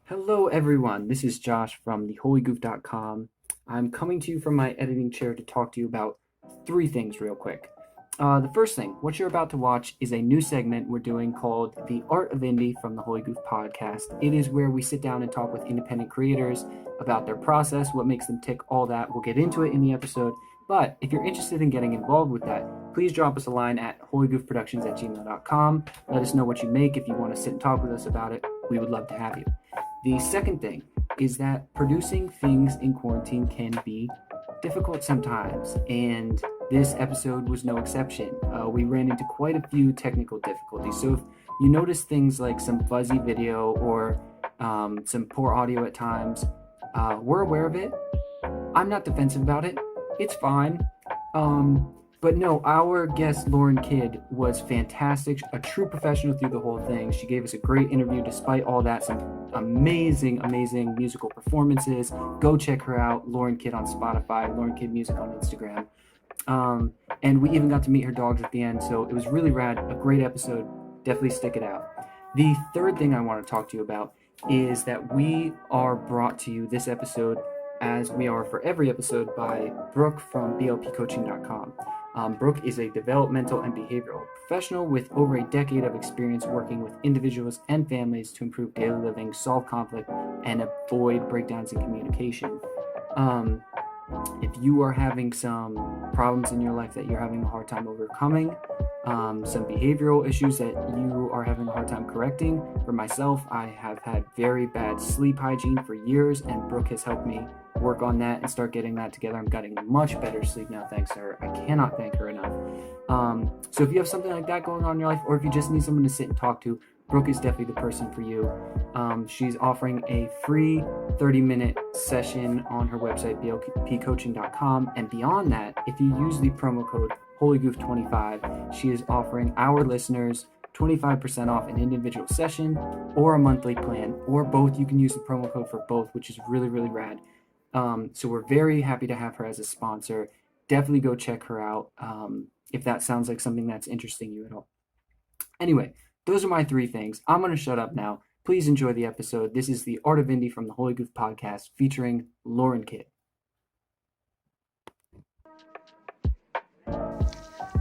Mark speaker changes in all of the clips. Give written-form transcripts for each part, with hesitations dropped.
Speaker 1: Hello, everyone. This is Josh from the holygoof.com. I'm coming to you from my editing chair to talk to you about three things real quick. The first thing, what you're about to watch is a new segment we're doing called The Art of Indie from the Holy Goof podcast. It is where we sit down and talk with independent creators about their process, what makes them tick, all that. We'll get into it in the episode. But if you're interested in getting involved with that, please drop us a line at holygoofproductions@gmail.com. Let us know what you make. If you want to sit and talk with us about it, we would love to have you. The second thing is that producing things in quarantine can be difficult sometimes, and this episode was no exception. We ran into quite a few technical difficulties, so if you notice things like some fuzzy video or some poor audio at times, we're aware of it. I'm not defensive about it. It's fine. But no, our guest Lauren Kidd was fantastic, a true professional through the whole thing. She gave us a great interview despite all that, some amazing musical performances. Go check her out, Lauren Kidd on Spotify, Lauren Kidd Music on Instagram. And we even got to meet her dogs at the end, so it was really rad, a great episode. Definitely stick it out. The third thing I want to talk to you about is that we are brought to you this episode, as we are for every episode, by Brooke from blpcoaching.com. Brooke is a developmental and behavioral professional with over a decade of experience working with individuals and families to improve daily living, solve conflict, and avoid breakdowns in communication. If you are having some problems in your life that you're having a hard time overcoming, some behavioral issues that you are having a hard time correcting, for myself, I have had very bad sleep hygiene for years, and Brooke has helped me work on that and start getting that together. I'm getting much better sleep now thanks to her. I cannot thank her enough. So if you have something like that going on in your life, or if you just need someone to sit and talk to, Brooke is definitely the person for you. She's offering a free 30-minute session on her website, blpcoaching.com. And beyond that, if you use the promo code HolyGoof25, she is offering our listeners 25% off an individual session or a monthly plan, or both. You can use the promo code for both, which is really, really rad. So we're very happy to have her as a sponsor. Definitely go check her out if that sounds like something that's interesting you at all. Anyway, those are my three things. I'm going to shut up now. Please enjoy the episode. This is The Art of Indie from the Holy Goof podcast featuring Lauren Kidd.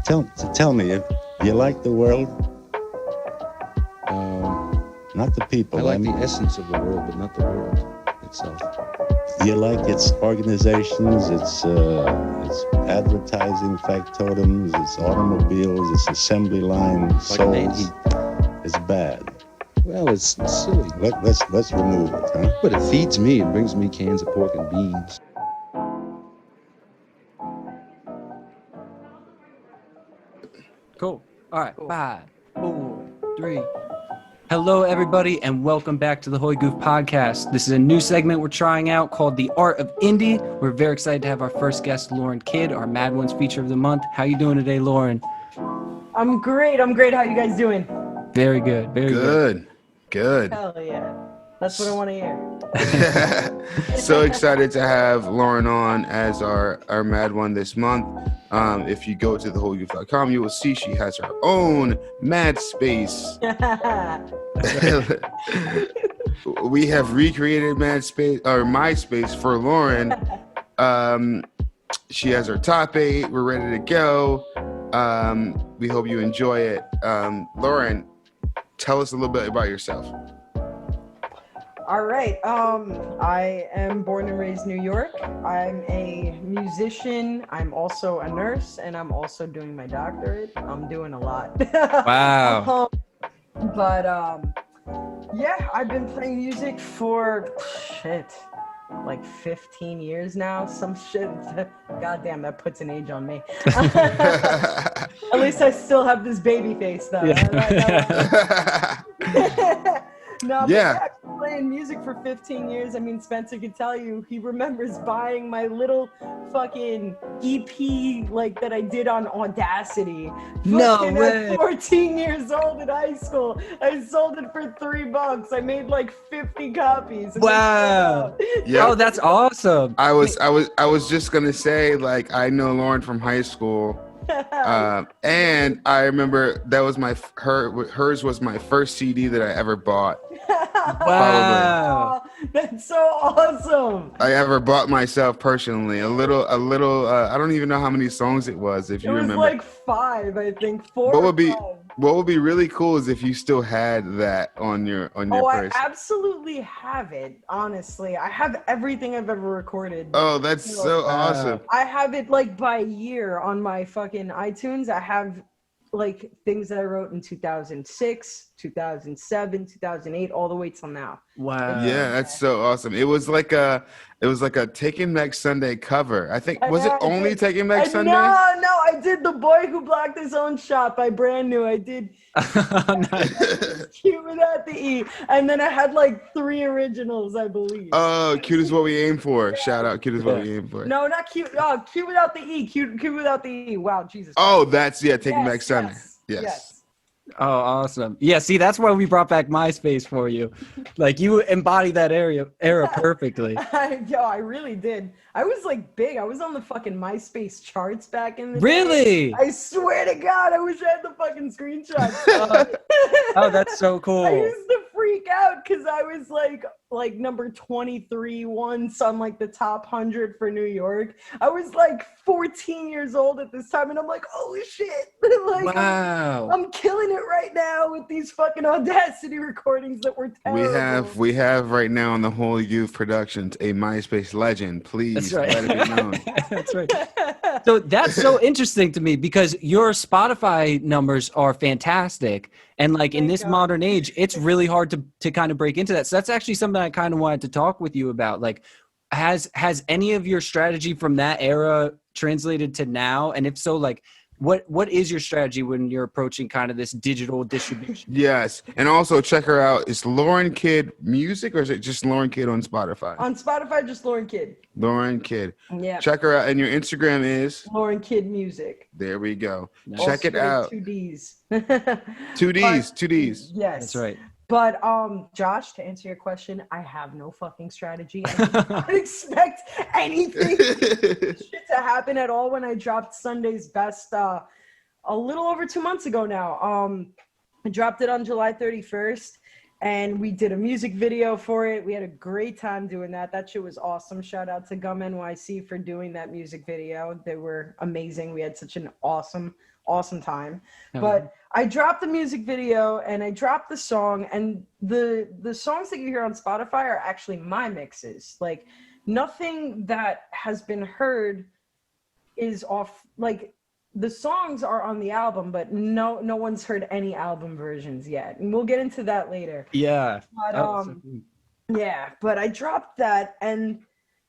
Speaker 2: Tell me, if you like the world, not the people.
Speaker 3: I like the essence of the world, but not the world itself.
Speaker 2: You like its organizations, its advertising factotums, its automobiles, its assembly line souls. It's bad.
Speaker 3: Well, it's silly.
Speaker 2: Let's remove it, huh?
Speaker 3: But it feeds me. It brings me cans of pork and beans.
Speaker 1: Cool. All right. 5, 4, 3. Hello, everybody, and welcome back to the Holy Goof podcast. This is a new segment we're trying out called The Art of Indie. We're very excited to have our first guest, Lauren Kidd, our Mad Ones feature of the month. How you doing today, Lauren?
Speaker 4: I'm great. How you guys doing?
Speaker 1: Very good. Very good.
Speaker 5: Good.
Speaker 4: Hell yeah. That's what I want to hear.
Speaker 5: So excited to have Lauren on as our Mad One this month. If you go to theholygoof.com, you will see she has her own Mad Space. We have recreated Mad Space or MySpace for Lauren. She has her top 8. We're ready to go. We hope you enjoy it. Lauren, tell us a little bit about yourself.
Speaker 4: All right. I am born and raised New York. I'm a musician. I'm also a nurse, and I'm also doing my doctorate. I'm doing a lot.
Speaker 1: Wow.
Speaker 4: Yeah, I've been playing music for like 15 years now. Some shit. Goddamn, that puts an age on me. At least I still have this baby face, though.
Speaker 1: Yeah.
Speaker 4: No, yeah, playing music for 15 years. I mean, Spencer could tell you, he remembers buying my little fucking EP like that I did on Audacity.
Speaker 1: No
Speaker 4: fucking
Speaker 1: way.
Speaker 4: At 14 years old in high school. I sold it for $3. I made like 50 copies.
Speaker 1: Wow.
Speaker 5: Yeah.
Speaker 1: Oh, that's awesome.
Speaker 5: I was just gonna say, like, I know Lauren from high school. And I remember that was hers was my first CD that I ever bought.
Speaker 1: Wow.
Speaker 4: That's so awesome.
Speaker 5: I ever bought myself personally a little I don't even know how many songs it was, if
Speaker 4: It
Speaker 5: you
Speaker 4: was
Speaker 5: remember.
Speaker 4: like 5, I think. 4
Speaker 5: what
Speaker 4: or
Speaker 5: would be
Speaker 4: 5.
Speaker 5: what would be really cool is if you still had that on your
Speaker 4: Oh, I
Speaker 5: purse.
Speaker 4: absolutely have it, honestly. I have everything I've ever recorded.
Speaker 5: Oh, that's so awesome.
Speaker 4: I have it like by year on my fucking iTunes. I have like things that I wrote in 2006, 2007, 2008, all the way till now.
Speaker 1: Wow.
Speaker 5: Yeah, that's so awesome. It was like a Taking Back Sunday cover. I think was it
Speaker 4: I
Speaker 5: only
Speaker 4: did-
Speaker 5: Taking Back Sunday?
Speaker 4: No, I did The Boy Who Blocked His Own Shot by Brand New. I did
Speaker 1: Nice.
Speaker 4: Cute Without the E. And then I had like 3 originals, I believe.
Speaker 5: Oh, Cute is What We Aim For. Shout out, Cute is What We Aim For.
Speaker 4: No, not Cute. Oh, Cute Without the E. Cute Without the E. Wow, Jesus.
Speaker 5: Oh, that's Taking
Speaker 4: Yes,
Speaker 5: Back Sunday.
Speaker 4: yes,
Speaker 5: Yes.
Speaker 1: Oh, awesome. Yeah, see, that's why we brought back MySpace for you. Like, you embody that era perfectly.
Speaker 4: I really did. I was like big. I was on the fucking MySpace charts back in the day.
Speaker 1: Really?
Speaker 4: I swear to God, I wish I had the fucking screenshots.
Speaker 1: Oh, that's so cool.
Speaker 4: I used to freak out because I was like number 23 once on like the top 100 for New York. I was like 14 years old at this time, and I'm like, holy shit! Like,
Speaker 1: Wow.
Speaker 4: I'm killing it right now with these fucking Audacity recordings that were terrible.
Speaker 5: We have right now on the Holy Goof Productions a MySpace legend. Please
Speaker 1: That's right.
Speaker 5: let it be known.
Speaker 1: That's right. So that's so interesting to me because your Spotify numbers are fantastic. And like in
Speaker 4: Thank
Speaker 1: this
Speaker 4: God.
Speaker 1: modern age, it's really hard to kind of break into that. So that's actually something I kind of wanted to talk with you about. Like, has any of your strategy from that era translated to now? And if so, like, what is your strategy when you're approaching kind of this digital distribution?
Speaker 5: Yes, and also check her out. Is Lauren Kidd Music, or is it just Lauren Kidd on Spotify?
Speaker 4: On Spotify, just Lauren Kidd.
Speaker 5: Lauren Kidd.
Speaker 4: Yeah.
Speaker 5: Check her out, and your Instagram is.
Speaker 4: Lauren Kidd Music.
Speaker 5: There we go.
Speaker 1: Nice.
Speaker 5: Check
Speaker 4: All
Speaker 5: it
Speaker 4: straight,
Speaker 5: out.
Speaker 4: 2 Ds.
Speaker 5: 2 Ds. 2 Ds.
Speaker 4: Yes.
Speaker 1: That's right.
Speaker 4: But Josh, to answer your question, I have no fucking strategy. I did not expect anything shit to happen at all when I dropped Sunday's Best a little over 2 months ago now. I dropped it on July 31st, and we did a music video for it. We had a great time doing that. That shit was awesome. Shout out to Gum NYC for doing that music video. They were amazing. We had such an awesome time. But I dropped the music video and I dropped the song, and the songs that you hear on Spotify are actually my mixes. Like, nothing that has been heard is off. Like, the songs are on the album, but no one's heard any album versions yet, and we'll get into that later.
Speaker 1: Yeah.
Speaker 4: But yeah, but I dropped that, and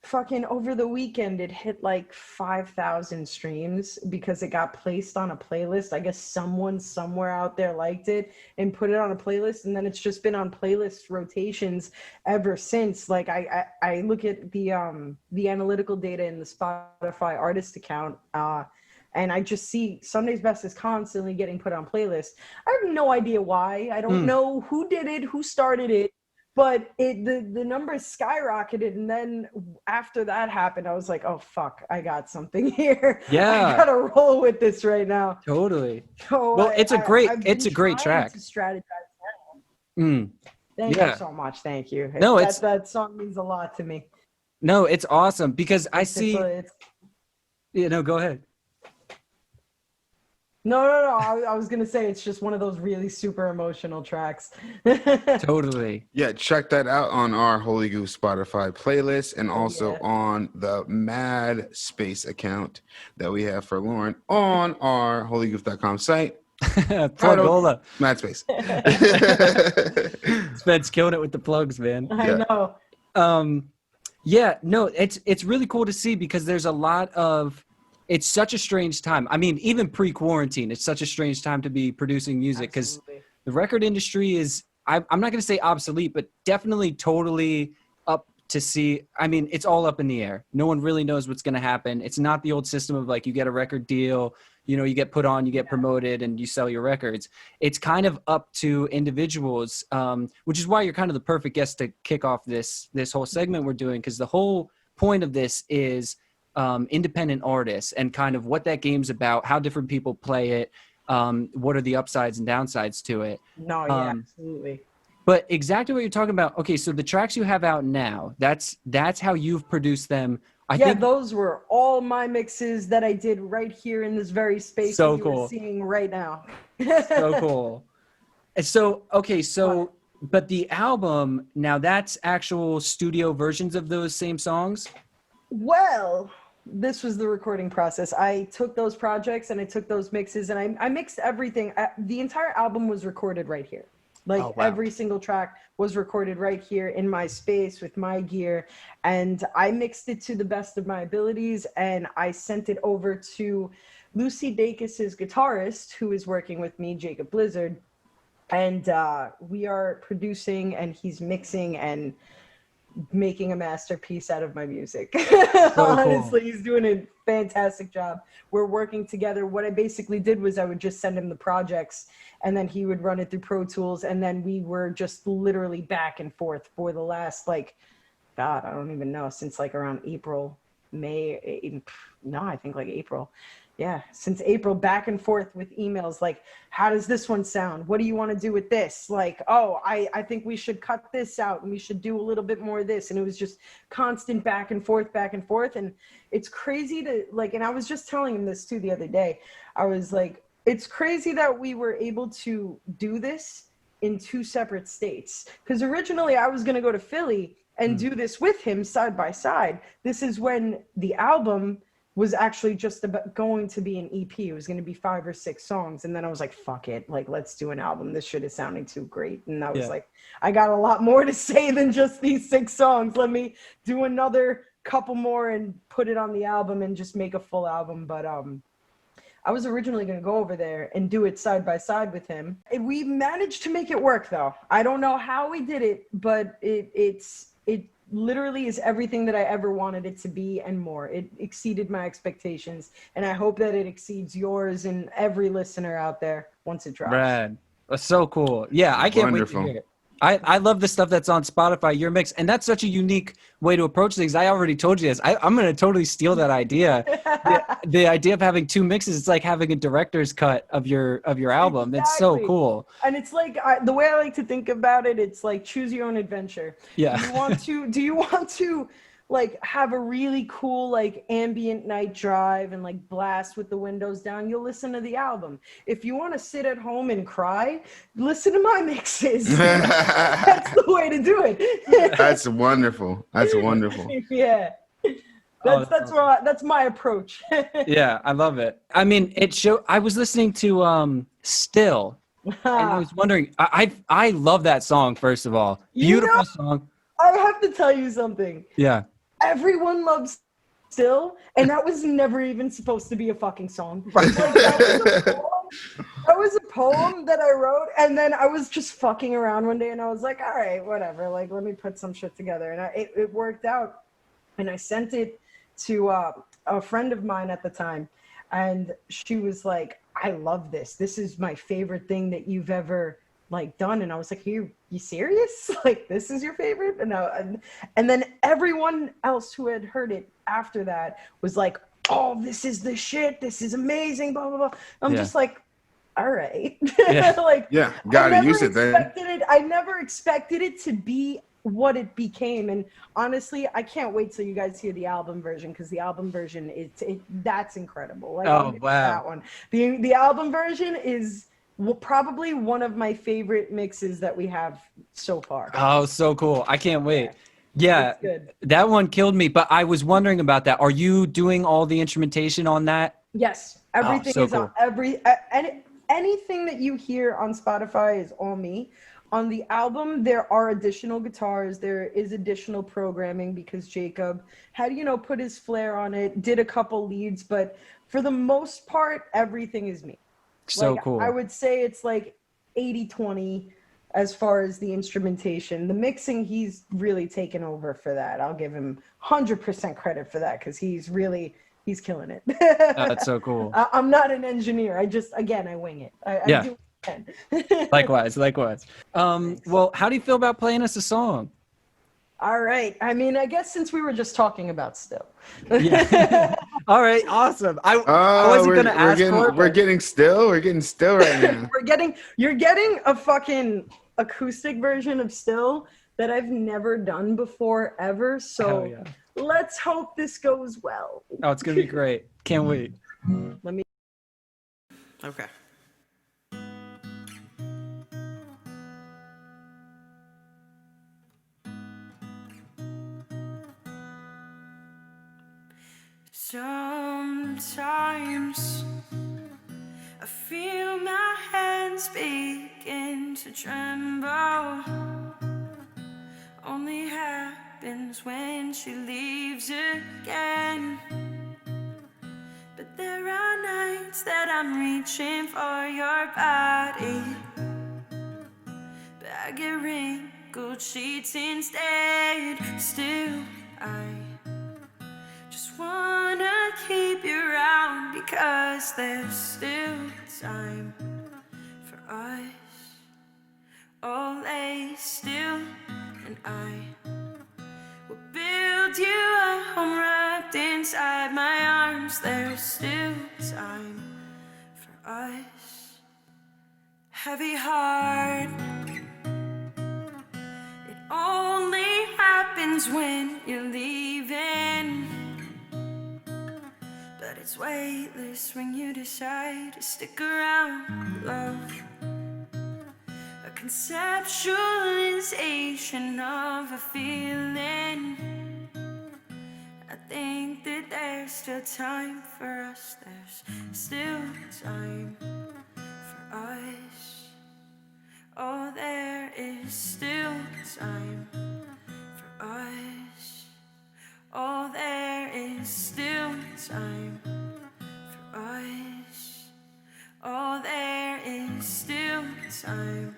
Speaker 4: fucking over the weekend it hit like 5,000 streams because it got placed on a playlist. I guess someone somewhere out there liked it and put it on a playlist, and then it's just been on playlist rotations ever since. Like, I look at the analytical data in the Spotify artist account, and I just see Sunday's Best is constantly getting put on playlists. I have no idea why. I don't know who did it, who started it, but the numbers skyrocketed. And then after that happened, I was like, oh, fuck, I got something here.
Speaker 1: Yeah.
Speaker 4: I got to roll with this right now.
Speaker 1: Totally.
Speaker 4: So
Speaker 1: Well, it's a great
Speaker 4: trying
Speaker 1: track.
Speaker 4: to strategize now. Thank
Speaker 1: Yeah.
Speaker 4: you so much. Thank you.
Speaker 1: No,
Speaker 4: that song means a lot to me.
Speaker 1: No, it's awesome because I see,
Speaker 4: It's
Speaker 1: go ahead.
Speaker 4: No. I was gonna say it's just one of those really super emotional tracks.
Speaker 1: Totally.
Speaker 5: Yeah, check that out on our Holy Goof Spotify playlist, and also on the Mad Space account that we have for Lauren on our holygoof.com site.
Speaker 1: Plug Ola.
Speaker 5: Mad Space.
Speaker 1: Spence killing it with the plugs, man.
Speaker 4: I know.
Speaker 1: Yeah, no, it's really cool to see because there's a lot of, it's such a strange time. I mean, even pre-quarantine, it's such a strange time to be producing music because the record industry is, I'm not going to say obsolete, but definitely totally up to see. I mean, it's all up in the air. No one really knows what's going to happen. It's not the old system of like, you get a record deal, you get put on, you get promoted, and you sell your records. It's kind of up to individuals, which is why you're kind of the perfect guest to kick off this whole segment we're doing, because the whole point of this is independent artists and kind of what that game's about, how different people play it, what are the upsides and downsides to it.
Speaker 4: No, yeah, absolutely.
Speaker 1: But exactly what you're talking about. Okay, so the tracks you have out now, that's how you've produced them. I think
Speaker 4: those were all my mixes that I did right here in this very space
Speaker 1: So
Speaker 4: that you
Speaker 1: cool.
Speaker 4: are seeing right now.
Speaker 1: so cool. And so okay, so but the album now, that's actual studio versions of those same songs?
Speaker 4: Well, this was the recording process. I took those projects and I took those mixes and I mixed everything. The entire album was recorded right here. Like
Speaker 1: Oh, wow.
Speaker 4: every single track was recorded right here in my space with my gear. And I mixed it to the best of my abilities and I sent it over to Lucy Dacus's guitarist, who is working with me, Jacob Blizzard. And we are producing and he's mixing and making a masterpiece out of my music. Honestly, he's doing a fantastic job. We're working together. What I basically did was I would just send him the projects and then he would run it through Pro Tools. And then we were just literally back and forth for the last, like, God, I don't even know, since like around April, May, no, I think like April. Yeah, since April, back and forth with emails like, how does this one sound? What do you want to do with this? Like, oh, I think we should cut this out and we should do a little bit more of this. And it was just constant back and forth, back and forth. And it's crazy to like, and I was just telling him this too the other day. I was like, it's crazy that we were able to do this in two separate states. Because originally I was going to go to Philly and do this with him side by side. This is when the album was actually just about going to be an EP. It was going to be 5 or 6 songs. And then I was like, fuck it. Like, let's do an album. This shit is sounding too great. And I was like, I got a lot more to say than just these 6 songs. Let me do another couple more and put it on the album and just make a full album. But I was originally going to go over there and do it side by side with him. And we managed to make it work though. I don't know how we did it, but it literally is everything that I ever wanted it to be and more. It exceeded my expectations, and I hope that it exceeds yours and every listener out there once it drops.
Speaker 1: Brad, that's so cool. Yeah, I can't
Speaker 5: Wonderful.
Speaker 1: wait to hear it. I love the stuff that's on Spotify, your mix, and that's such a unique way to approach things. I already told you this. I'm going to totally steal that idea. The idea of having 2 mixes, it's like having a director's cut of your album.
Speaker 4: Exactly.
Speaker 1: It's so cool.
Speaker 4: And it's like the way I like to think about it, it's like choose your own adventure.
Speaker 1: Yeah.
Speaker 4: Do you want to like have a really cool like ambient night drive and like blast with the windows down? You'll listen to the album. If you want to sit at home and cry, listen to my mixes. That's the way to do it.
Speaker 5: That's wonderful. That's wonderful.
Speaker 4: Yeah. That's my approach.
Speaker 1: Yeah, I love it. I mean, I was listening to Still, and I was wondering, I love that song, first of all. Beautiful song.
Speaker 4: I have to tell you something.
Speaker 1: Yeah.
Speaker 4: Everyone loves Still, and that was never even supposed to be a fucking song. Like, that was a poem that I wrote, and then I was just fucking around one day, and I was like, all right, whatever. Like, let me put some shit together, and it worked out. And I sent it to a friend of mine at the time, and she was like, I love this. This is my favorite thing that you've ever like done. And I was like, you serious? Like, this is your favorite? And then everyone else who had heard it after that was like, oh, this is the shit. This is amazing, blah, blah, blah. I'm just like, all right. Like,
Speaker 5: Yeah, gotta use it then.
Speaker 4: I never expected it to be what it became. And honestly, I can't wait till you guys hear the album version, because the album version that's incredible. Like,
Speaker 1: oh, wow.
Speaker 4: That one. The album version is probably one of my favorite mixes that we have so far.
Speaker 1: Oh, so cool. I can't wait. Yeah,
Speaker 4: It's good.
Speaker 1: That one killed me, but I was wondering about that. Are you doing all the instrumentation on that?
Speaker 4: Yes, everything
Speaker 1: so
Speaker 4: is on anything that you hear on Spotify is all me. On the album, there are additional guitars. There is additional programming because Jacob had, put his flair on it, did a couple leads, but for the most part, everything is me.
Speaker 1: So cool.
Speaker 4: I would say it's like 80-20 as far as the instrumentation. The mixing, he's really taken over for that. I'll give him 100% credit for that, because he's killing it.
Speaker 1: That's so cool.
Speaker 4: I'm not an engineer. I wing it. I do what I can.
Speaker 1: Likewise. Well, how do you feel about playing us a song?
Speaker 4: All right. I mean, I guess since we were just talking about Still.
Speaker 1: Yeah. All right. Awesome. I wasn't going to ask for it.
Speaker 5: We're getting still right now.
Speaker 4: You're getting a fucking acoustic version of Still that I've never done before ever. So
Speaker 1: Hell yeah.
Speaker 4: let's hope this goes well.
Speaker 1: Oh, it's gonna be great. Can't wait.
Speaker 4: Let me. Okay.
Speaker 6: Sometimes I feel my hands begin to tremble. Only happens when she leaves again. But there are nights that I'm reaching for your body, but I get wrinkled sheets instead. Still, I just wanna keep you around because there's still time for us. Oh, lay still, and I will build you a home wrapped inside my arms. There's still time for us. Heavy heart, it only happens when you're leaving. But it's weightless when you decide to stick around, love. A conceptualization of a feeling. I think that there's still time for us. There's still time for us. Oh, there is still time for us. Oh, there is still time for us. Oh, there is still time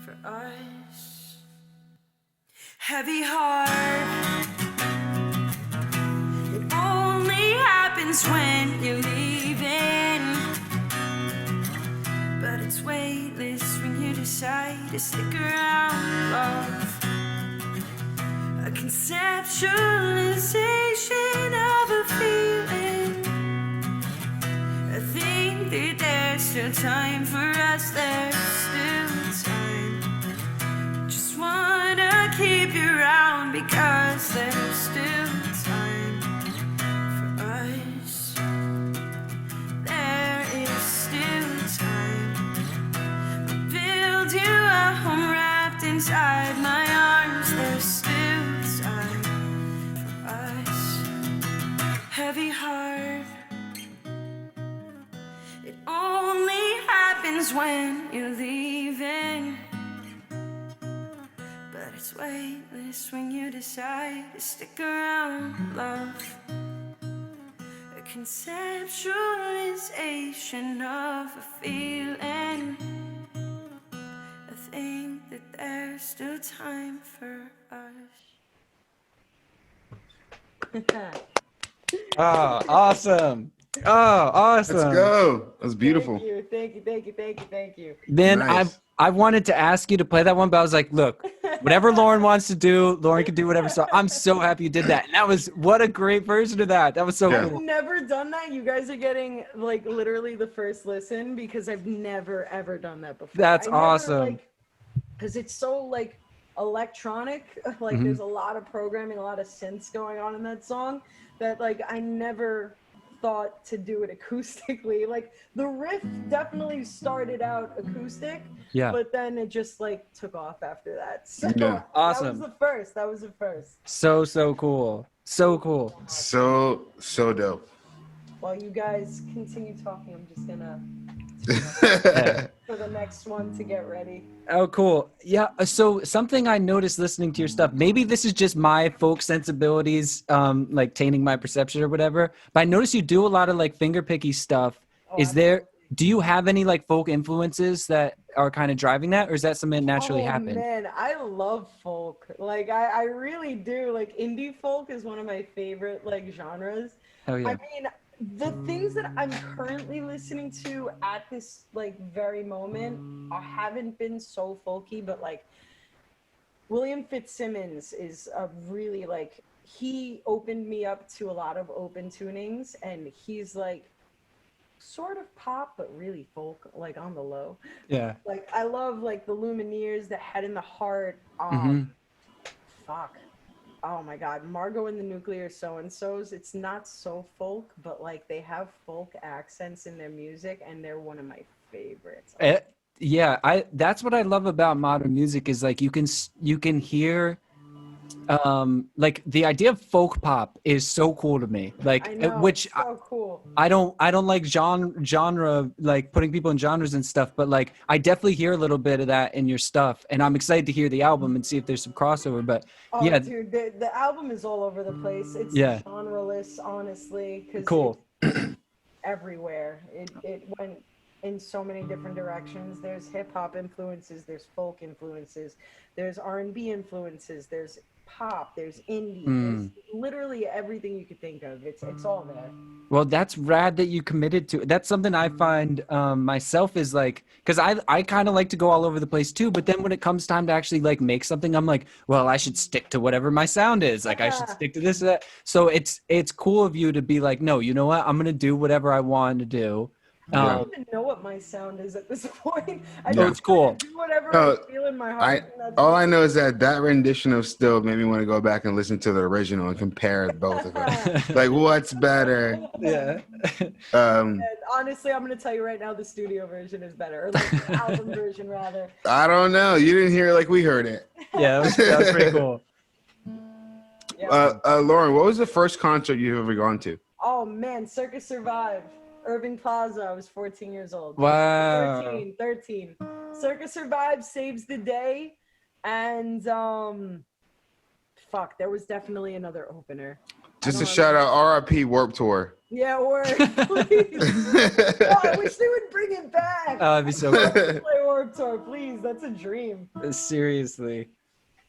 Speaker 6: for us. Heavy heart, it only happens when you're leaving. But it's weightless when you decide to stick around, love. A conceptualization of a feeling. I think that there's still time for us. There's still time. Just wanna keep you around because there's still time for us. There is still time. I'll build you a home wrapped inside my arms. There's still time for us. Heavy heart, it only happens when you're leaving. But it's weightless when you decide to stick around, love. A conceptualization of a feeling. I think that there's still time for us.
Speaker 1: Oh, awesome. Oh, awesome.
Speaker 5: Let's go. That's beautiful.
Speaker 4: Thank you.
Speaker 1: Then
Speaker 5: Nice.
Speaker 1: I wanted to ask you to play that one, but I was like, look, whatever Lauren wants to do, Lauren can do whatever. So I'm so happy you did that. And that was what a great version of that. That was so
Speaker 5: Yeah.
Speaker 1: cool.
Speaker 4: I've never done that. You guys are getting like literally the first listen because I've never ever done that before.
Speaker 1: That's
Speaker 4: I never,
Speaker 1: awesome.
Speaker 4: Because it's so like electronic. Like
Speaker 1: Mhm.
Speaker 4: there's a lot of programming, a lot of synths going on in that song that like I never thought to do it acoustically. Like the riff definitely started out acoustic,
Speaker 1: Yeah.
Speaker 4: but then it just like took off after that. So
Speaker 5: Yeah.
Speaker 1: Awesome.
Speaker 4: That was the first.
Speaker 1: So cool. So cool.
Speaker 5: So dope.
Speaker 4: While you guys continue talking, I'm just gonna for the next one to get ready.
Speaker 1: Oh, cool. Yeah. So something I noticed listening to your stuff, maybe this is just my folk sensibilities, like tainting my perception or whatever, but I noticed you do a lot of like finger picky stuff.
Speaker 4: Oh,
Speaker 1: Do you have any like folk influences that are kind of driving that, or is that something that naturally happened?
Speaker 4: Man, I love folk. Like I really do. Like indie folk is one of my favorite like genres.
Speaker 1: Hell yeah.
Speaker 4: I mean, the things that I'm currently listening to at this like very moment haven't been so folky, but like William Fitzsimmons is a really like he opened me up to a lot of open tunings, and he's like sort of pop, but really folk, like on the low.
Speaker 1: Yeah.
Speaker 4: Like I love like the Lumineers, the Head and the Heart. Fuck. Oh my God, Margot and the Nuclear So-and-Sos. It's not so folk, but like they have folk accents in their music, and they're one of my favorites.
Speaker 1: Yeah, that's what I love about modern music is like you can hear like the idea of folk pop is so cool to me. Like
Speaker 4: I know,
Speaker 1: which
Speaker 4: it's so cool.
Speaker 1: I don't like genre like putting people in genres and stuff, but like I definitely hear a little bit of that in your stuff, and I'm excited to hear the album and see if there's some crossover. But
Speaker 4: Oh,
Speaker 1: yeah,
Speaker 4: dude, the album is all over the place. It's
Speaker 1: yeah,
Speaker 4: genreless, honestly, because
Speaker 1: cool.
Speaker 4: it's everywhere. It went in so many different directions. There's hip hop influences, there's folk influences, there's R&B influences, there's pop, there's indie, there's literally everything you could think of. It's all there.
Speaker 1: Well, that's rad that you committed to. That's something I find myself is like, because I kind of like to go all over the place too. But then when it comes time to actually like make something, I'm like, well, I should stick to whatever my sound is. Like I should stick to this or that. So it's cool of you to be like, no, you know what? I'm gonna do whatever I want to do.
Speaker 4: I don't even know what my sound is at this point. I
Speaker 1: Oh, it's cool.
Speaker 4: do whatever I feel in my heart.
Speaker 5: All I know is that rendition of Still made me want to go back and listen to the original and compare both of them. Like, what's better?
Speaker 1: Yeah.
Speaker 4: And honestly, I'm gonna tell you right now, the studio version is better, or like the album version rather.
Speaker 5: I don't know. You didn't hear it like we heard it.
Speaker 1: Yeah, that was pretty cool.
Speaker 4: Yeah.
Speaker 5: Lauren, what was the first concert you've ever gone to?
Speaker 4: Oh man, Circus Survive, Irving Plaza. I was 14 years old.
Speaker 1: Wow.
Speaker 4: 13. Circus Survive saves the day, and fuck, there was definitely another opener.
Speaker 5: Just a shout out, RIP Warped Tour.
Speaker 4: Yeah, or please. Oh, I wish they would bring it back.
Speaker 1: Oh, that'd be so cool.
Speaker 4: Play Warped Tour, please. That's a dream.
Speaker 1: Seriously.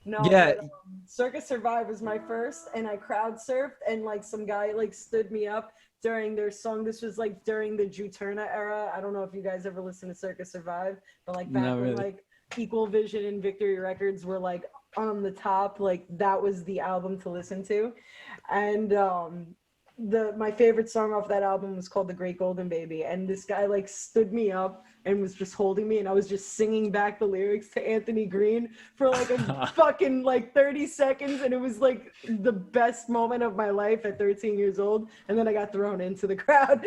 Speaker 4: No,
Speaker 1: Yeah.
Speaker 4: but, Circus Survive was my first, and I crowd surfed, and like some guy like stood me up during their song. This was like during the Juturna era. I don't know if you guys ever listened to Circus Survive, but like back when like Equal Vision and Victory Records were like on the top, like that was the album to listen to. And my favorite song off that album was called The Great Golden Baby, and this guy like stood me up and was just holding me, and I was just singing back the lyrics to Anthony Green for like a fucking like 30 seconds, and it was like the best moment of my life at 13 years old. And then I got thrown into the crowd.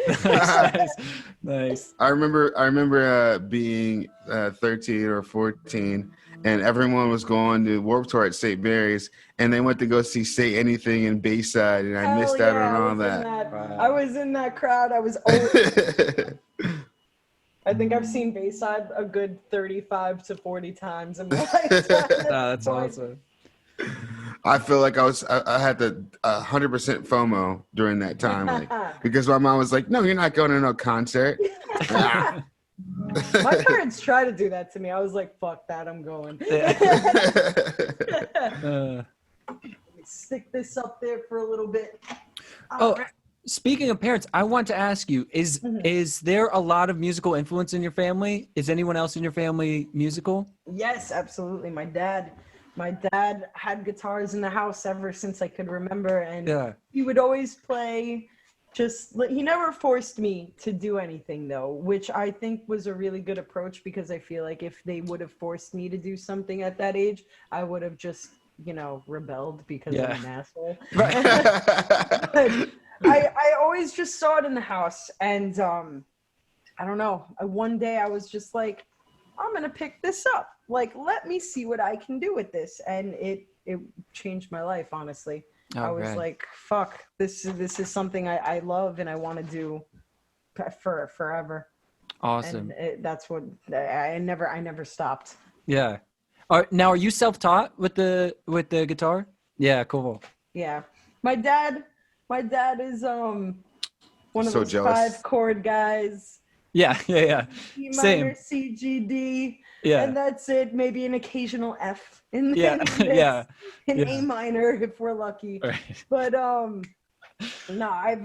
Speaker 1: Nice.
Speaker 5: I remember being 13 or 14, and everyone was going to Warped Tour at St. Mary's, and they went to go see Say Anything in Bayside, and I missed out on all that.
Speaker 1: Wow.
Speaker 4: I was in that crowd. I was old. I think I've seen Bayside a good 35 to 40 times in my lifetime.
Speaker 1: That's awesome.
Speaker 5: I feel like I had the 100% FOMO during that time, like, because my mom was like, "No, you're not going to no concert."
Speaker 4: My parents tried to do that to me. I was like, "Fuck that, I'm going." Let me stick this up there for a little bit.
Speaker 1: Speaking of parents, I want to ask you, is there a lot of musical influence in your family? Is anyone else in your family musical?
Speaker 4: Yes, absolutely. My dad had guitars in the house ever since I could remember, and he would always play. He never forced me to do anything though, which I think was a really good approach, because I feel like if they would have forced me to do something at that age, I would have just, rebelled because I'm an asshole. Right. I always just saw it in the house, and I don't know. One day I was just like, I'm gonna pick this up. Like, let me see what I can do with this, and it changed my life, honestly. I was like, fuck, this is something I love and I want to do for forever.
Speaker 1: Awesome.
Speaker 4: And that's what I never stopped.
Speaker 1: Yeah. Now, are you self-taught with the guitar? Yeah, cool.
Speaker 4: Yeah, my dad is one of
Speaker 5: So
Speaker 4: those
Speaker 5: jealous.
Speaker 4: 5-chord guys.
Speaker 1: Yeah.
Speaker 4: E
Speaker 1: Same.
Speaker 4: minor, C, G, D,
Speaker 1: Yeah.
Speaker 4: and that's it. Maybe an occasional F in
Speaker 1: Yeah.
Speaker 4: A minor if we're lucky.
Speaker 1: Right.
Speaker 4: But no, I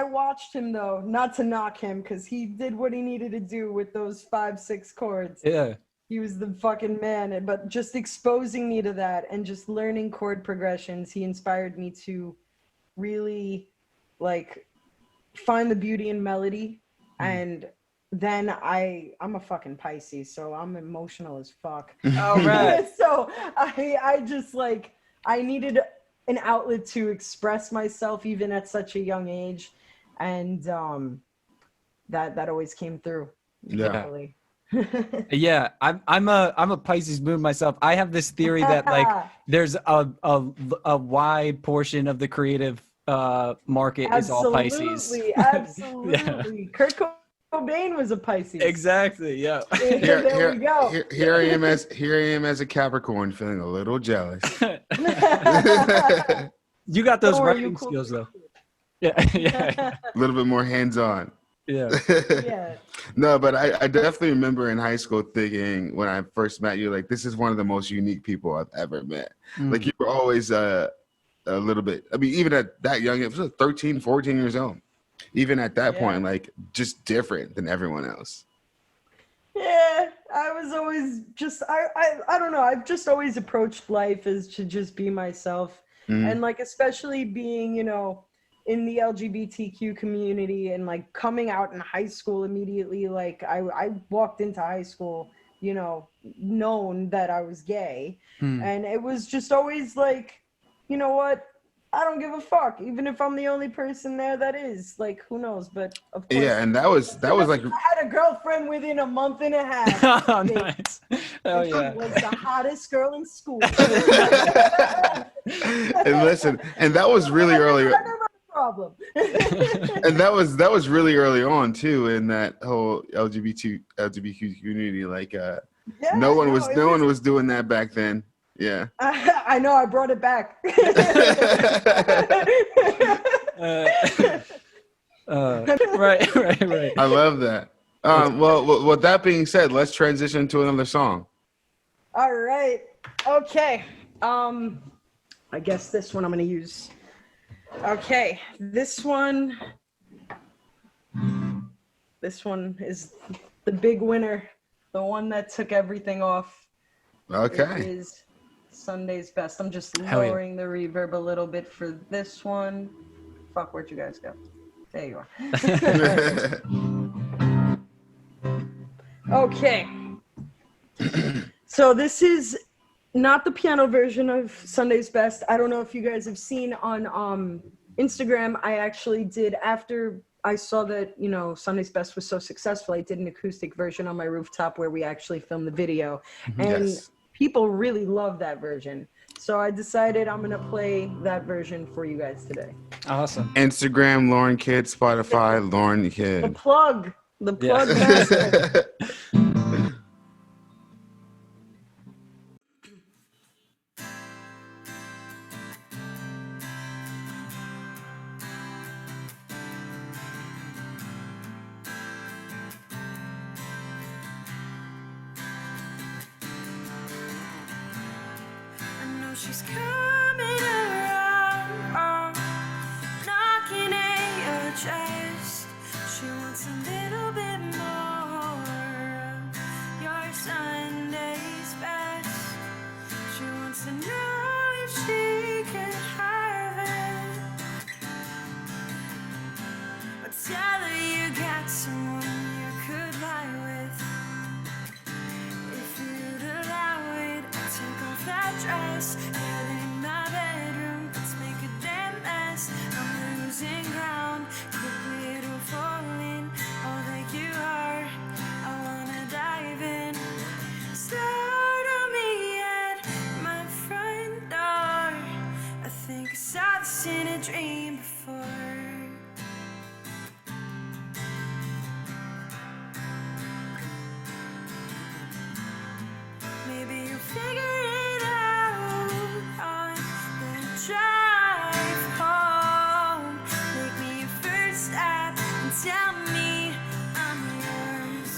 Speaker 4: watched him though, not to knock him, because he did what he needed to do with those 5-6 chords.
Speaker 1: Yeah.
Speaker 4: He was the fucking man. But just exposing me to that and just learning chord progressions, he inspired me to really like find the beauty in melody, and then I'm a fucking Pisces, so I'm emotional as fuck.
Speaker 1: All right.
Speaker 4: So I just like, I needed an outlet to express myself even at such a young age, and that always came through.
Speaker 5: Yeah.
Speaker 4: Thankfully.
Speaker 1: Yeah, I'm a Pisces moon myself. I have this theory that like there's a wide portion of the creative market is all Pisces.
Speaker 4: Absolutely. Kurt Cobain was a Pisces.
Speaker 1: Exactly. Yeah.
Speaker 4: There we go.
Speaker 5: Here I am as a Capricorn, feeling a little jealous.
Speaker 1: You got those
Speaker 4: Don't worry,
Speaker 1: writing
Speaker 4: you cool.
Speaker 1: skills though. Yeah. Yeah.
Speaker 5: A little bit more hands-on.
Speaker 1: Yeah.
Speaker 4: Yeah.
Speaker 5: No, but I definitely remember in high school thinking when I first met you, like, this is one of the most unique people I've ever met. Like, you were always a little bit, I mean, even at that young, it was 13, 14 years old. Even at that point, like, just different than everyone else.
Speaker 4: Yeah, I was always just, I don't know. I've just always approached life as to just be myself. And like, especially being, you know, in the LGBTQ community and like coming out in high school immediately. Like I walked into high school, you know, known that I was gay. And it was just always like, you know what? I don't give a fuck, even if I'm the only person there that is. Like, who knows? But of course,
Speaker 5: Yeah, and that was like,
Speaker 4: I had a girlfriend within a month and a half.
Speaker 1: Oh, nice. Oh yeah.
Speaker 4: She was the hottest girl in school.
Speaker 5: and listen, and that was really early.
Speaker 4: I never had a problem.
Speaker 5: And that was really early on too in that whole LGBTQ community. Like, no one was doing that back then. Yeah.
Speaker 4: I know. I brought it back.
Speaker 1: Right.
Speaker 5: I love that. Well, with that being said, let's transition to another song.
Speaker 4: All right. Okay. I guess this one I'm gonna use. Okay, this one is the big winner, the one that took everything off.
Speaker 5: Okay.
Speaker 4: It is Sunday's Best. I'm just
Speaker 1: Hell yeah.
Speaker 4: lowering the reverb a little bit for this one. Fuck, where'd you guys go? There you are. Okay. So this is not the piano version of Sunday's Best. I don't know if you guys have seen on Instagram. I actually did, after I saw that, you know, Sunday's Best was so successful, I did an acoustic version on my rooftop where we actually filmed the video. And people really love that version. So I decided I'm going to play that version for you guys today.
Speaker 1: Awesome.
Speaker 5: Instagram, Lauren Kid, Spotify, Lauren Kid.
Speaker 4: The plug master.
Speaker 6: She's coming around, knocking at your chest. She wants a little bit more of your Sunday's best. She wants to know if she can have it. But tell her you got someone you could lie with. If you'd allow it, I'd take off that dress. Get in my bedroom, let's make a damn mess. I'm losing ground, quickly it'll fall in. All that you are, I wanna dive in. Startle me at my front door. I think I saw this in a dream before. Maybe you'll figure it out on the drive home. Make me your first stop and tell me I'm yours.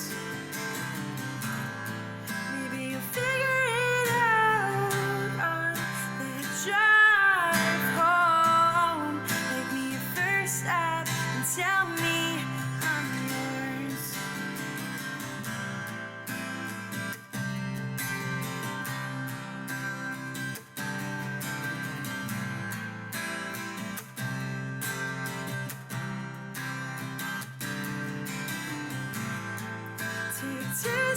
Speaker 6: Maybe you'll figure it out on the drive home. Make me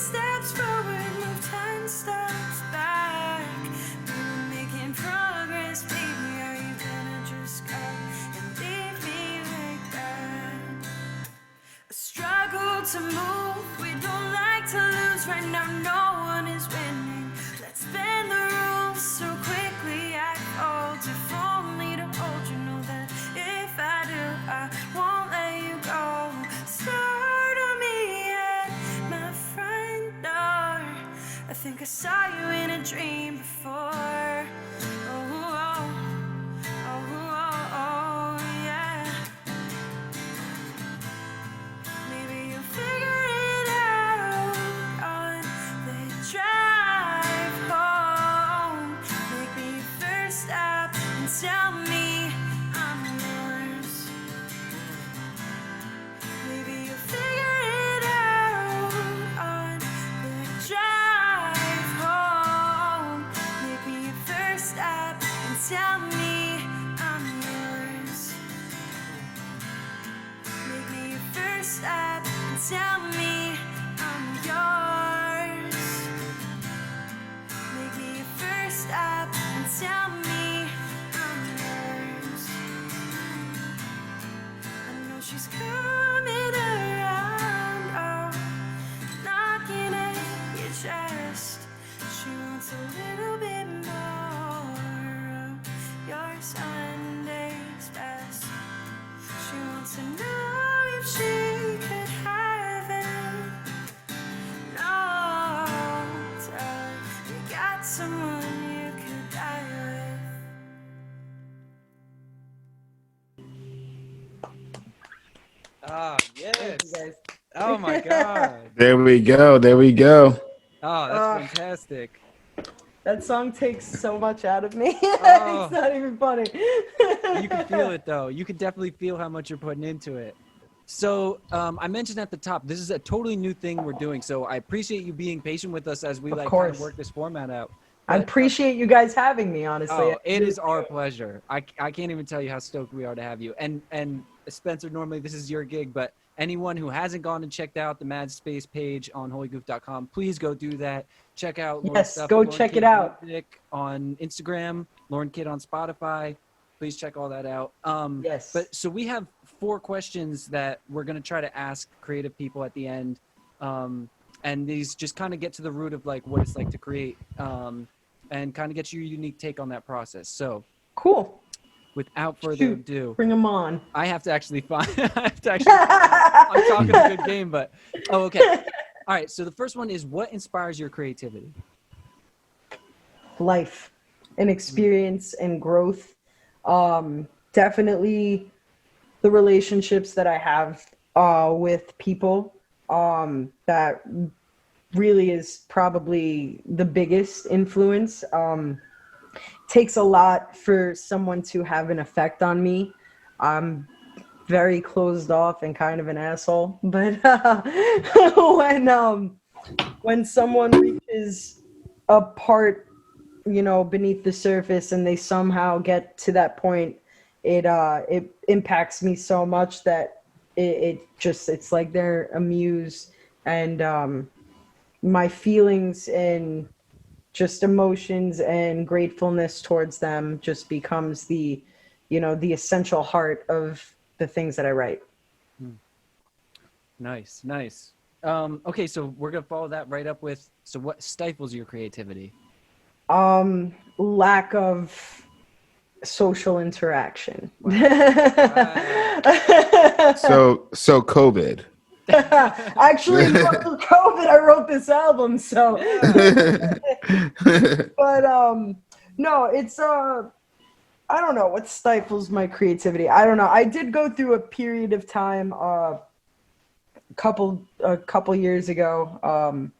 Speaker 6: steps forward, move 10 steps back. We're making progress, baby. Are you gonna just cut and leave me like that? A struggle to move, we don't like to lose. Right now no one is winning. Let's bend the rules so quickly. I hold if only to hold you. Know that if I do, I won't let you go. Start on me at my front door. I think I saw you in a dream before. Oh, oh, oh, oh, oh, yeah. Maybe you'll figure it out on the drive home. Make me your first stop and tell me I'm yours. Maybe you'll figure it out on the drive home. Make me your first stop and tell me I'm yours. Make me your first stop and tell me I'm yours. Make me your first stop and tell me I'm yours. I know she's coming around, oh, knocking at your chest. She wants a little bit more of your Sunday's best. She wants to know if she could have it. No, tell her you got someone you could die with.
Speaker 7: Ah,
Speaker 4: Thank
Speaker 7: yes.
Speaker 4: you guys.
Speaker 7: Oh my God.
Speaker 5: There we go. There we go.
Speaker 7: Oh, that's fantastic.
Speaker 4: That song takes so much out of me.
Speaker 7: Oh.
Speaker 4: It's not even funny.
Speaker 7: You can feel it though. You can definitely feel how much you're putting into it. So I mentioned at the top, this is a totally new thing we're doing. So I appreciate you being patient with us as we
Speaker 4: Of
Speaker 7: kind
Speaker 4: course.
Speaker 7: of work this format out.
Speaker 4: I
Speaker 7: But,
Speaker 4: appreciate you guys having me, honestly.
Speaker 7: oh, it is our pleasure. I can't even tell you how stoked we are to have you. And Spencer, normally this is your gig, but anyone who hasn't gone and checked out the Mad Space page on holygoof.com, please go do that. Check out Lauren's
Speaker 4: Yes,
Speaker 7: stuff,
Speaker 4: go
Speaker 7: Lauren
Speaker 4: check
Speaker 7: Kidd
Speaker 4: it out.
Speaker 7: Music on Instagram, Lauren Kidd on Spotify. Please check all that out.
Speaker 4: Yes.
Speaker 7: But so we have 4 questions that we're going to try to ask creative people at the end. And these just kind of get to the root of like what it's like to create. And kind of get your unique take on that process. So
Speaker 4: Cool.
Speaker 7: without further
Speaker 4: Shoot.
Speaker 7: ado,
Speaker 4: Bring them on.
Speaker 7: I have to actually find, I'm talking a good game, but, oh, okay. All right. So the first one is, what inspires your creativity?
Speaker 4: Life and experience and growth. Definitely the relationships that I have with people. That really is probably the biggest influence. Takes a lot for someone to have an effect on me. I'm very closed off and kind of an asshole, but when someone reaches a part, you know, beneath the surface and they somehow get to that point, it impacts me so much that it's like they're amused, and my feelings and just emotions and gratefulness towards them just becomes the, you know, the essential heart of the things that I write.
Speaker 7: Nice, nice. Okay, so we're gonna follow that right up with, so what stifles your creativity?
Speaker 4: Lack of social interaction.
Speaker 5: So COVID.
Speaker 4: Actually, for COVID, I wrote this album, so. But no, it's I don't know what stifles my creativity. I don't know. I did go through a period of time a couple years ago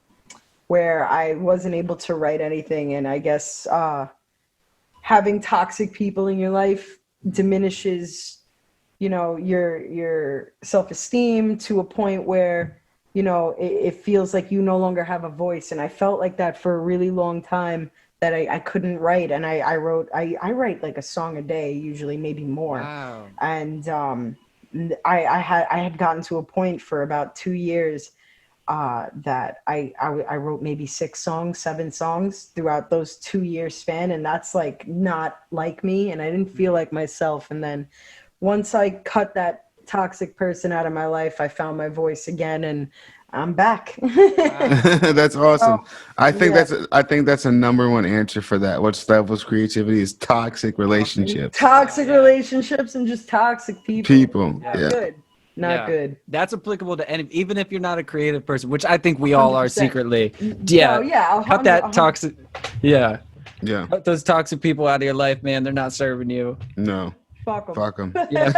Speaker 4: where I wasn't able to write anything, and I guess having toxic people in your life diminishes, you know, your self-esteem to a point where, you know, it feels like you no longer have a voice. And I felt like that for a really long time, that I couldn't write. And I write like a song a day, usually, maybe more.
Speaker 7: Wow.
Speaker 4: And I had gotten to a point for about 2 years that I wrote maybe 6 songs, 7 songs throughout those 2-year span, and that's like not like me, and I didn't feel like myself. And then once I cut that toxic person out of my life, I found my voice again, and I'm back.
Speaker 5: That's awesome. I think
Speaker 4: Yeah.
Speaker 5: that's a number one answer for that. What stifles creativity is toxic relationships.
Speaker 4: Toxic relationships and just toxic people.
Speaker 5: People.
Speaker 4: Not
Speaker 5: Yeah.
Speaker 4: good. Not good.
Speaker 7: That's applicable to any, even if you're not a creative person, which I think we all are
Speaker 4: 100%.
Speaker 7: secretly.
Speaker 4: No, yeah.
Speaker 7: Cut that toxic. Yeah.
Speaker 5: Yeah.
Speaker 7: Cut those toxic people out of your life, man. They're not serving you.
Speaker 5: No.
Speaker 4: Fuck 'em.
Speaker 5: Fuck them.
Speaker 7: Yeah.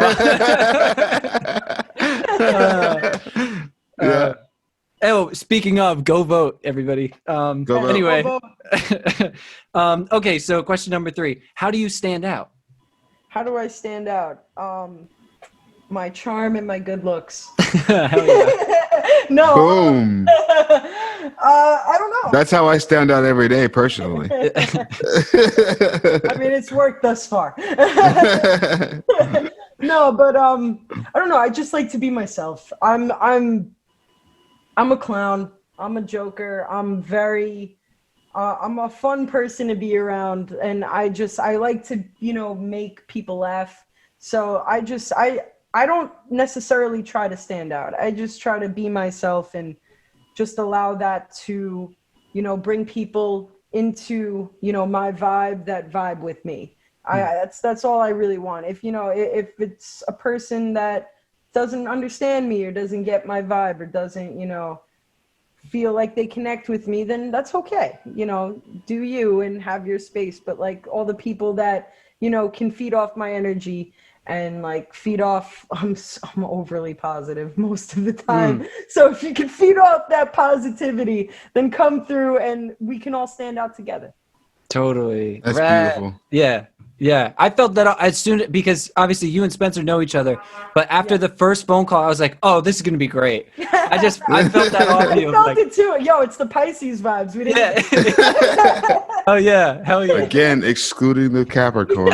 Speaker 5: Yeah.
Speaker 7: Oh, speaking of, go vote, everybody.
Speaker 5: Go vote.
Speaker 7: Anyway.
Speaker 4: Go vote.
Speaker 7: Okay, so question number 3. How do you stand out?
Speaker 4: How do I stand out? My charm and my good looks.
Speaker 7: Hell yeah.
Speaker 4: No.
Speaker 5: Boom.
Speaker 4: I don't know.
Speaker 5: That's how I stand out every day, personally.
Speaker 4: I mean, it's worked thus far. No, but I don't know. I just like to be myself. I'm a clown. I'm a joker. I'm a fun person to be around, and I like to, make people laugh. So I don't necessarily try to stand out. I just try to be myself and just allow that to, bring people into, my vibe, that vibe with me. That's all I really want. If it's a person that doesn't understand me or doesn't get my vibe or doesn't, feel like they connect with me, then that's okay. Do you and have your space. But like all the people that, can feed off my energy and like feed off, I'm overly positive most of the time. So if you can feed off that positivity, then come through and we can all stand out together.
Speaker 7: Totally.
Speaker 5: That's beautiful.
Speaker 7: Yeah. Yeah. I felt that as soon, because obviously you and Spencer know each other, but after the first phone call, I was like, oh, this is going to be great. I felt that off you.
Speaker 4: I felt it too. Yo, it's the Pisces vibes. We didn't.
Speaker 7: Yeah. Oh yeah. Hell yeah.
Speaker 5: Again, excluding the Capricorn.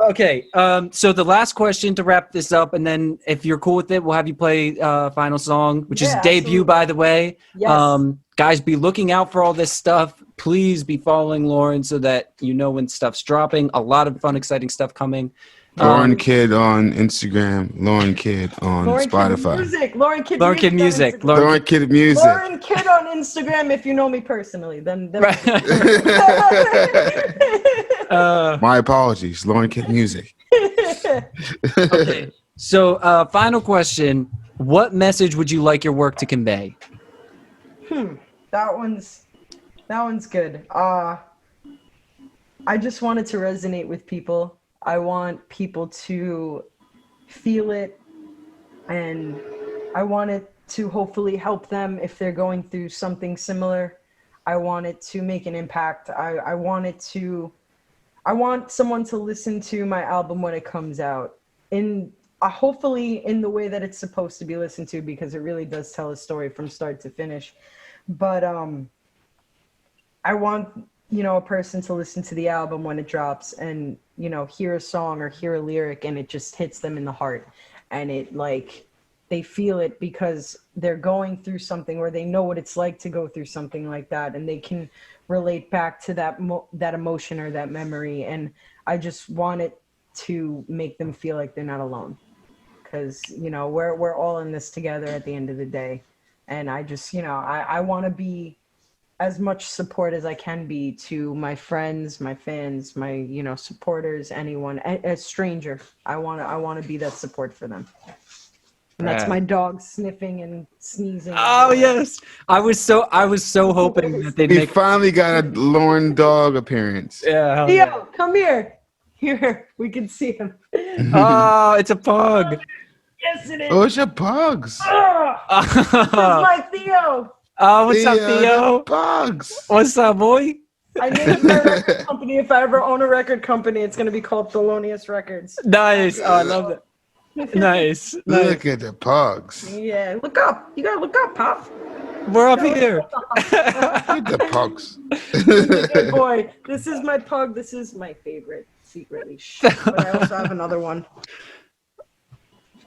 Speaker 7: Okay. So the last question to wrap this up, and then if you're cool with it, we'll have you play final song, which is debut,
Speaker 4: absolutely.
Speaker 7: by the way.
Speaker 4: Yes.
Speaker 7: Guys, be looking out for all this stuff. Please be following Lauren so that you know when stuff's dropping. A lot of fun, exciting stuff coming.
Speaker 5: Lauren Kid on Instagram. Lauren Kid on Spotify.
Speaker 4: Lauren Kid
Speaker 7: Lauren Kid Music.
Speaker 5: Lauren Kid Music.
Speaker 4: Lauren Kid on Instagram. If you know me personally, then
Speaker 5: My apologies. Lauren Kid Music.
Speaker 7: Okay. So, final question: what message would you like your work to convey?
Speaker 4: That one's good. I just want it to resonate with people. I want people to feel it, and I want it to hopefully help them if they're going through something similar. I want it to make an impact. I want someone to listen to my album when it comes out, hopefully in the way that it's supposed to be listened to, because it really does tell a story from start to finish. But I want a person to listen to the album when it drops and hear a song or hear a lyric and it just hits them in the heart, and it like they feel it because they're going through something, or they know what it's like to go through something like that, and they can relate back to that emotion or that memory. And I just want it to make them feel like they're not alone, because we're all in this together at the end of the day. And I just I want to be as much support as I can be to my friends, my fans, my supporters, anyone, a stranger. I want to be that support for them. And that's my dog sniffing and sneezing.
Speaker 7: Oh yes, I was so hoping that they'd
Speaker 5: We
Speaker 7: make.
Speaker 5: finally got a Lauren dog appearance.
Speaker 7: Yeah. hell
Speaker 4: Theo,
Speaker 7: yeah.
Speaker 4: come here. Here, we can see him.
Speaker 7: Oh, it's a pug.
Speaker 4: Yes, it is.
Speaker 5: Oh, it's your pugs.
Speaker 4: This is my Theo.
Speaker 7: Oh, what's up, Theo?
Speaker 5: Pugs.
Speaker 7: What's up, boy?
Speaker 4: I named my record company. If I ever own a record company, it's going to be called Thelonious Records.
Speaker 7: Nice. Oh, I love that. Nice.
Speaker 5: Look at the pugs.
Speaker 4: Yeah, look up. You got to look up, Pop.
Speaker 7: We're up here.
Speaker 5: Look at the pugs.
Speaker 4: Good boy. This is my pug. This is my favorite, secretly. But I also have another one.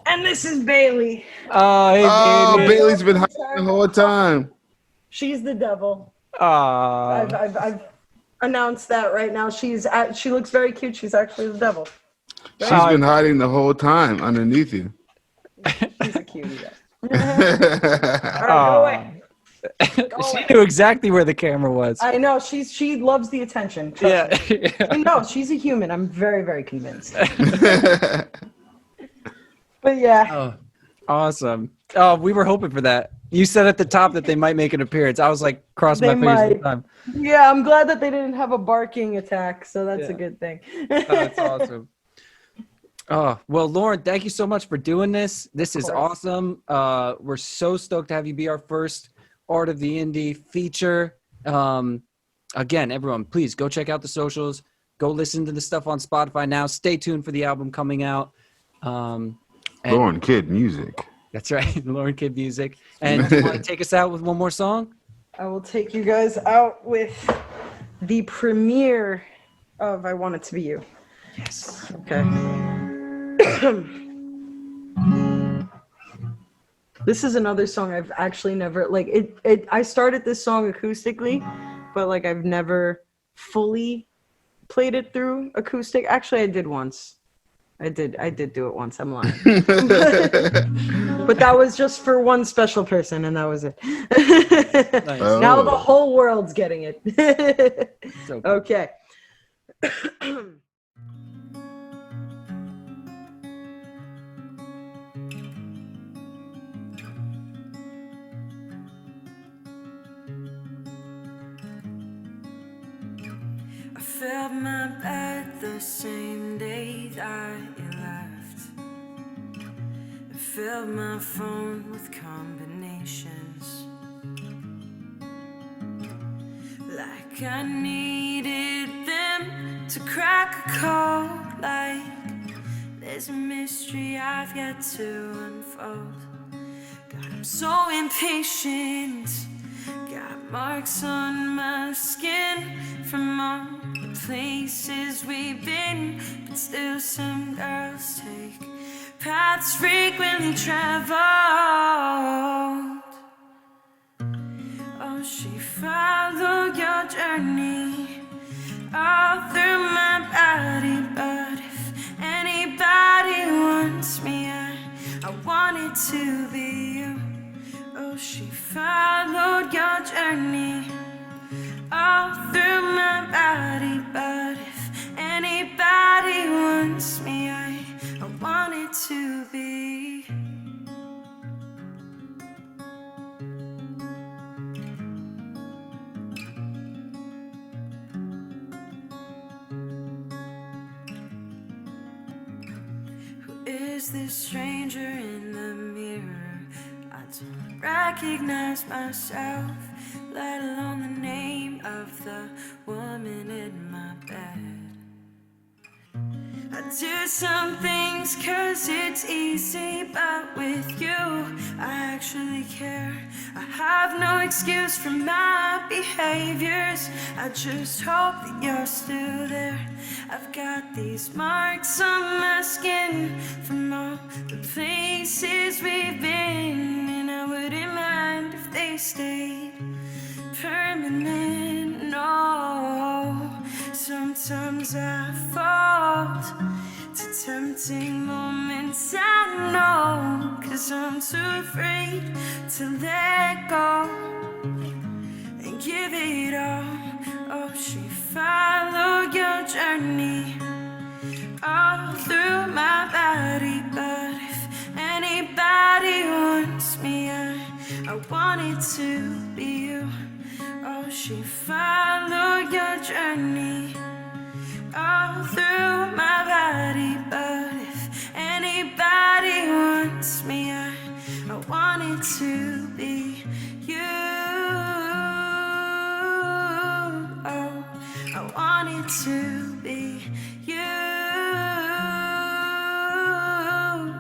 Speaker 4: And this is Bailey.
Speaker 7: Oh, hey,
Speaker 5: Oh,
Speaker 7: baby.
Speaker 5: Bailey's been hiding the whole time.
Speaker 4: She's the devil.
Speaker 7: Aw.
Speaker 4: I've announced that right now. She looks very cute. She's actually the devil.
Speaker 5: She's been hiding the whole time underneath you.
Speaker 4: She's a cutie. All right, go away.
Speaker 7: She knew exactly where the camera was.
Speaker 4: I know she loves the attention. Trust me. No, she's a human. I'm very, very convinced. But yeah.
Speaker 7: Oh, awesome. Oh, we were hoping for that. You said at the top that they might make an appearance. I was like, cross my
Speaker 4: They
Speaker 7: fingers all the
Speaker 4: might.
Speaker 7: time.
Speaker 4: Yeah, I'm glad that they didn't have a barking attack, so that's a
Speaker 7: Yeah.
Speaker 4: good thing.
Speaker 7: Oh, that's awesome. Oh, well, Lauren, thank you so much for doing this. This is
Speaker 4: course.
Speaker 7: awesome. We're so stoked to have you be our first Art of the Indie feature. Again, everyone, please go check out the socials. Go listen to the stuff on Spotify now. Stay tuned for the album coming out. And
Speaker 5: Lauren Kid Music.
Speaker 7: that's right, Lauren Kid Music. And do you want to take us out with one more song?
Speaker 4: I will take you guys out with the premiere of I Want It to Be You.
Speaker 7: Yes.
Speaker 4: Okay. This is another song I've actually never I started this song acoustically, but like I've never fully played it through acoustic. Actually, I did once. I did do it once. I'm lying. But that was just for one special person, and that was it.
Speaker 7: Nice.
Speaker 5: Oh.
Speaker 4: Now the whole world's getting it.
Speaker 7: So cool.
Speaker 4: Okay.
Speaker 6: I filled my bed the same day that you left. I filled my phone with combinations, like I needed them to crack a code. Like there's a mystery I've yet to unfold. God, I'm so impatient. Got marks on my skin from all the places we've been, but still some girls take paths frequently traveled. Oh, she followed your journey all through my body, but if anybody wants me, I want it to be you. Oh, she followed your journey all through my body, but if anybody wants me, I want it to be. Who is this stranger in the mirror? I don't recognize myself, let alone the name of the woman in my bed. I do some things 'cause it's easy, but with you, I actually care. I have no excuse for my behaviors. I just hope that you're still there. I've got these marks on my skin from all the places we've been, and I wouldn't mind if they stayed permanent. No, sometimes I fall to tempting moments I know, 'cause I'm too afraid to let go and give it all. Oh, she followed your journey all through my body, but if anybody wants me, I want it to be you. Oh, she followed your journey all through my body, but if anybody wants me, I want it to be you. Oh, I want it to be you.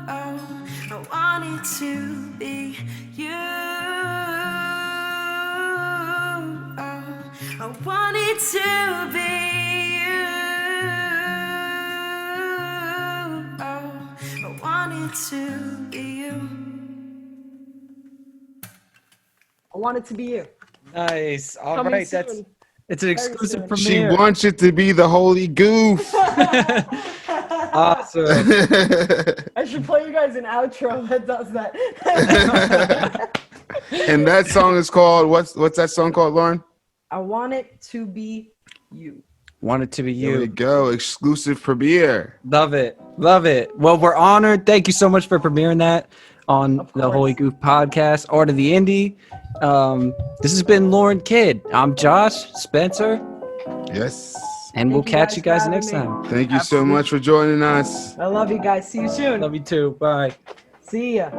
Speaker 6: Oh, I want it to be you. Oh, I want it to be you. Oh, I want it to be you.
Speaker 4: I want it to be you.
Speaker 7: Nice. All
Speaker 4: Coming
Speaker 7: right,
Speaker 4: soon.
Speaker 7: it's an
Speaker 4: Very
Speaker 7: exclusive
Speaker 4: soon.
Speaker 5: She
Speaker 7: premiere.
Speaker 5: wants it to be the Holy Goof.
Speaker 7: Awesome.
Speaker 4: I should play you guys an outro that does that.
Speaker 5: And that song is called what's that song called, Lauren?
Speaker 4: I want it to be you.
Speaker 7: Want it to be
Speaker 5: There we
Speaker 7: you.
Speaker 5: go. Exclusive premiere.
Speaker 7: Love it. Love it. Well, we're honored. Thank you so much for premiering that on
Speaker 4: Of
Speaker 7: the
Speaker 4: course.
Speaker 7: Holy Goof podcast, Art of the Indie. This has been Lauren Kidd. I'm Josh Spencer,
Speaker 5: Yes.
Speaker 7: and we'll
Speaker 4: Thank you
Speaker 7: catch
Speaker 4: guys
Speaker 7: you
Speaker 4: for
Speaker 7: guys
Speaker 4: having
Speaker 7: next
Speaker 4: me.
Speaker 7: time.
Speaker 5: Thank you so much for joining us.
Speaker 4: I love you guys. See you soon.
Speaker 7: Love you too. Bye.
Speaker 4: See ya.